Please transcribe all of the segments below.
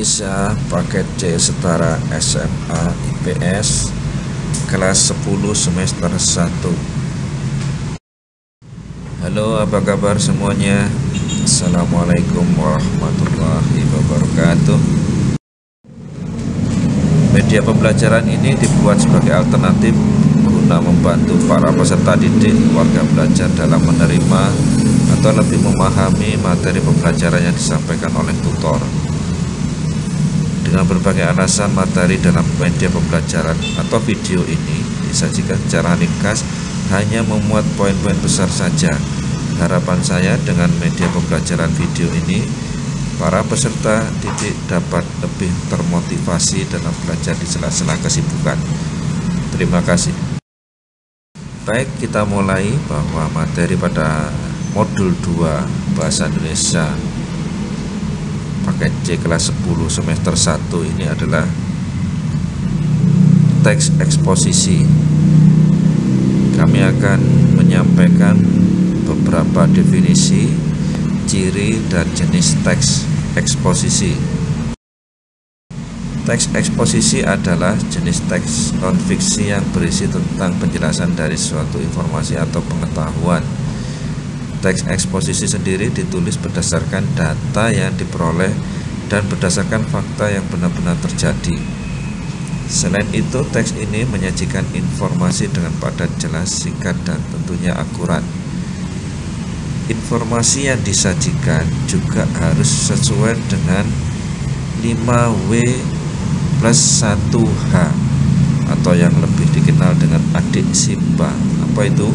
Indonesia paket C setara SMA IPS kelas 10 semester 1. Halo, apa kabar semuanya? Assalamualaikum warahmatullahi wabarakatuh. Media pembelajaran ini dibuat sebagai alternatif guna membantu para peserta didik warga belajar dalam menerima atau lebih memahami materi pembelajaran yang disampaikan oleh tutor. Dengan berbagai alasan, materi dalam media pembelajaran atau video ini disajikan secara ringkas, hanya memuat poin-poin besar saja. Harapan saya dengan media pembelajaran video ini, para peserta didik dapat lebih termotivasi dalam belajar di sela-sela kesibukan. Terima kasih. Baik, kita mulai bahwa materi pada modul 2 Bahasa Indonesia paket C kelas 10 semester 1 ini adalah teks eksposisi. Kami akan menyampaikan beberapa definisi, ciri, dan jenis teks eksposisi. Teks eksposisi adalah jenis teks non-fiksi yang berisi tentang penjelasan dari suatu informasi atau pengetahuan. Teks eksposisi sendiri ditulis berdasarkan data yang diperoleh dan berdasarkan fakta yang benar-benar terjadi. Selain itu, teks ini menyajikan informasi dengan padat, jelas, singkat, dan tentunya akurat. Informasi yang disajikan juga harus sesuai dengan 5W+1H atau yang lebih dikenal dengan adik SIMPA. Apa itu?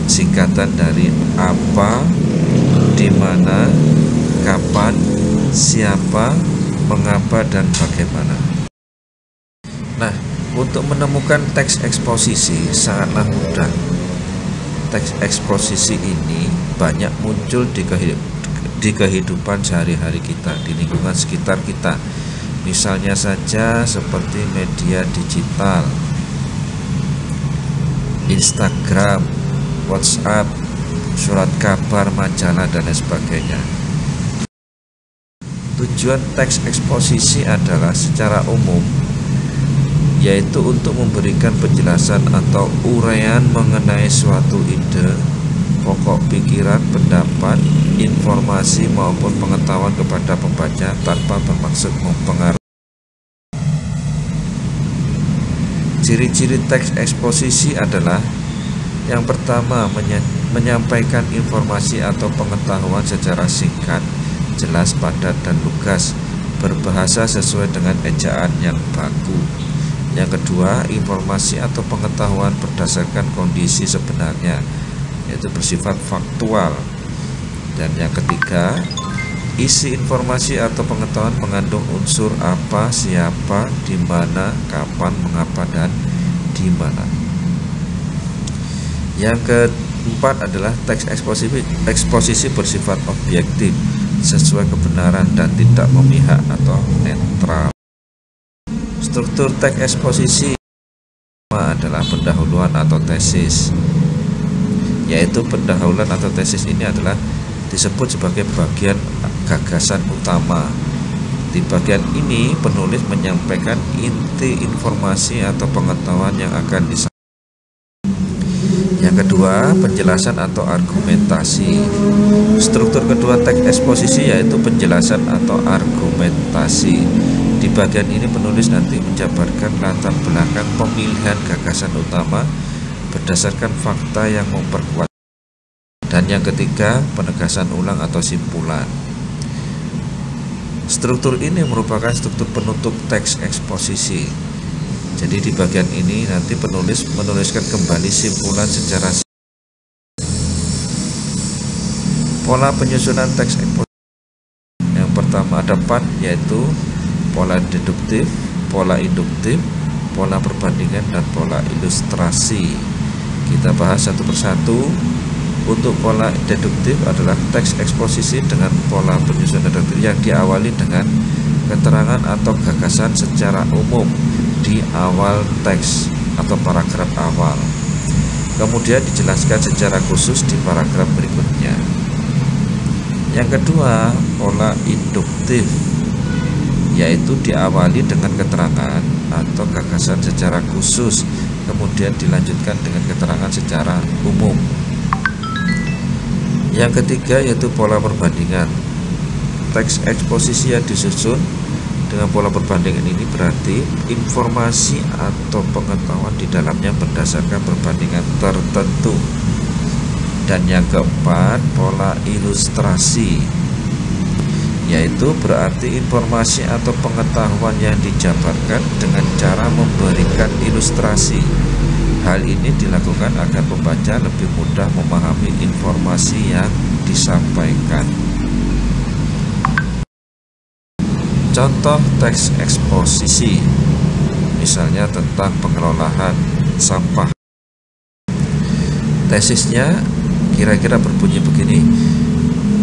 Singkatan dari apa, di mana, kapan, siapa, mengapa, dan bagaimana. Nah, untuk menemukan teks eksposisi sangatlah mudah. Teks eksposisi ini banyak muncul di kehidupan sehari-hari kita, di lingkungan sekitar kita. Misalnya saja seperti media digital, Instagram, WhatsApp, surat kabar, majalah, dan lain sebagainya. Tujuan teks eksposisi adalah secara umum, yaitu untuk memberikan penjelasan atau uraian mengenai suatu ide, pokok pikiran, pendapat, informasi maupun pengetahuan kepada pembaca tanpa bermaksud mempengaruhi. Ciri-ciri teks eksposisi adalah: yang pertama, menyampaikan informasi atau pengetahuan secara singkat, jelas, padat, dan lugas, berbahasa sesuai dengan ejaan yang baku. Yang kedua, informasi atau pengetahuan berdasarkan kondisi sebenarnya, yaitu bersifat faktual. Dan yang ketiga, isi informasi atau pengetahuan mengandung unsur apa, siapa, di mana, kapan, mengapa, dan di mana. Yang keempat adalah teks eksposisi bersifat objektif, sesuai kebenaran dan tidak memihak atau netral. Struktur teks eksposisi adalah pendahuluan atau tesis, yaitu pendahuluan atau tesis ini adalah disebut sebagai bagian gagasan utama. Di bagian ini penulis menyampaikan inti informasi atau pengetahuan yang akan disampaikan. Yang kedua, penjelasan atau argumentasi. Struktur kedua teks eksposisi yaitu penjelasan atau argumentasi. Di bagian ini penulis nanti menjabarkan latar belakang pemilihan gagasan utama berdasarkan fakta yang memperkuat. Dan yang ketiga, penegasan ulang atau simpulan. Struktur ini merupakan struktur penutup teks eksposisi. Jadi di bagian ini nanti penulis menuliskan kembali simpulan secara pola penyusunan teks eksposisi. Yang pertama ada 4, yaitu pola deduktif, pola induktif, pola perbandingan, dan pola ilustrasi. Kita bahas satu persatu. Untuk pola deduktif adalah teks eksposisi dengan pola penyusunan deduktif yang diawali dengan keterangan atau gagasan secara umum di awal teks atau paragraf awal. Kemudian dijelaskan secara khusus di paragraf berikutnya. Yang kedua, pola induktif, yaitu diawali dengan keterangan atau gagasan secara khusus, kemudian dilanjutkan dengan keterangan secara umum. Yang ketiga yaitu pola perbandingan. Teks eksposisi yang disusun dengan pola perbandingan ini berarti informasi atau pengetahuan di dalamnya berdasarkan perbandingan tertentu. Dan yang keempat, pola ilustrasi, yaitu berarti informasi atau pengetahuan yang dijabarkan dengan cara memberikan ilustrasi. Hal ini dilakukan agar pembaca lebih mudah memahami informasi yang disampaikan. Contoh teks eksposisi, misalnya tentang pengelolaan sampah. Tesisnya kira-kira berbunyi begini: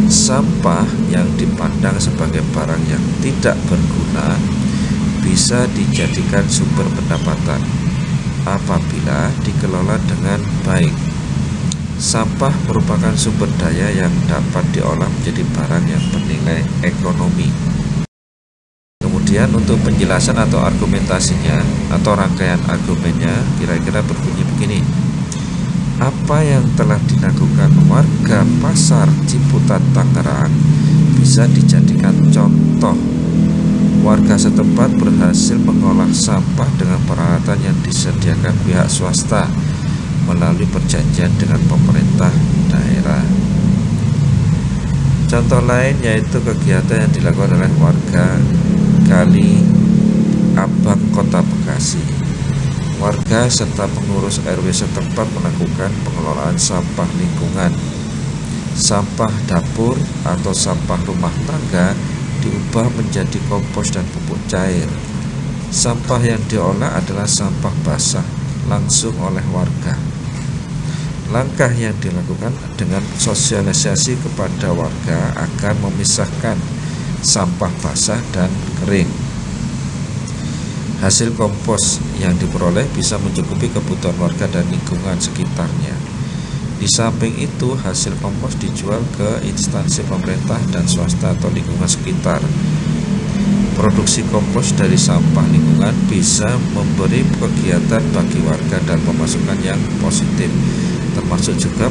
sampah yang dipandang sebagai barang yang tidak berguna bisa dijadikan sumber pendapatan apabila dikelola dengan baik. Sampah merupakan sumber daya yang dapat diolah menjadi barang yang bernilai ekonomi. Kemudian untuk penjelasan atau argumentasinya atau rangkaian argumennya kira-kira berbunyi begini: apa yang telah dilakukan warga Pasar Ciputat Tangerang bisa dijadikan contoh. Warga setempat berhasil mengolah sampah dengan peralatan yang disediakan pihak swasta melalui perjanjian dengan pemerintah daerah. Contoh lain yaitu kegiatan yang dilakukan oleh warga Kali Abang Kota Bekasi. Warga serta pengurus RW setempat melakukan pengelolaan sampah lingkungan. Sampah dapur atau sampah rumah tangga diubah menjadi kompos dan pupuk cair. Sampah yang diolah adalah sampah basah langsung oleh warga. Langkah yang dilakukan dengan sosialisasi kepada warga agar memisahkan sampah basah dan kering. Hasil kompos yang diperoleh bisa mencukupi kebutuhan warga dan lingkungan sekitarnya. Di samping itu, hasil kompos dijual ke instansi pemerintah dan swasta atau lingkungan sekitar. Produksi kompos dari sampah lingkungan bisa memberi kegiatan bagi warga dan pemasukan yang positif, termasuk juga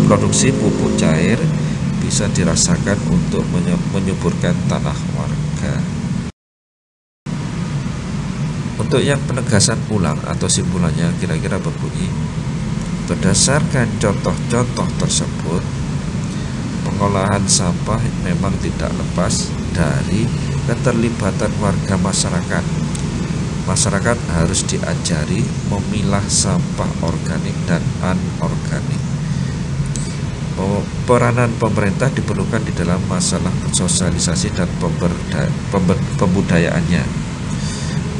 produksi pupuk cair bisa dirasakan untuk menyuburkan tanah warga. Untuk yang penegasan ulang atau simpulannya kira-kira berbunyi: berdasarkan contoh-contoh tersebut, pengolahan sampah memang tidak lepas dari keterlibatan warga masyarakat. Masyarakat harus diajari memilah sampah organik dan anorganik. Peranan pemerintah diperlukan di dalam masalah sosialisasi dan pembudayaannya.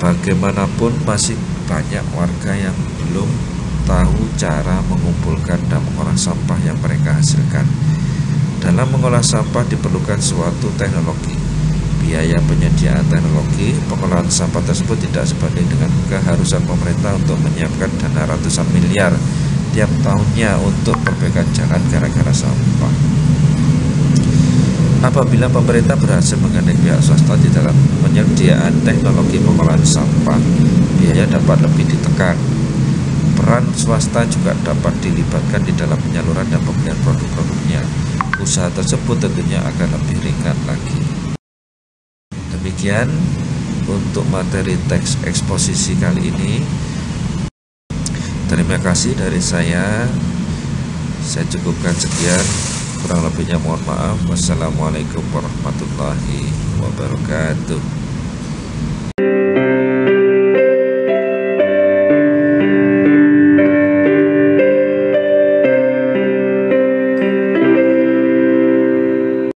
Bagaimanapun masih banyak warga yang belum tahu cara mengumpulkan dan mengolah sampah yang mereka hasilkan. Dalam mengolah sampah diperlukan suatu teknologi. Biaya penyediaan teknologi pengolahan sampah tersebut tidak sebanding dengan keharusan pemerintah untuk menyiapkan dana ratusan miliar tiap tahunnya untuk perbaikan jalan gara-gara sampah. Apabila pemerintah berhasil menggandeng pihak swasta di dalam penyediaan teknologi pengolahan sampah, biaya dapat lebih ditekan. Peran swasta juga dapat dilibatkan di dalam penyaluran dan pembelian produk-produknya. Usaha tersebut tentunya akan lebih ringan lagi. Demikian untuk materi teks eksposisi kali ini. Terima kasih dari saya cukupkan sekian, kurang lebihnya mohon maaf. Wassalamualaikum warahmatullahi wabarakatuh.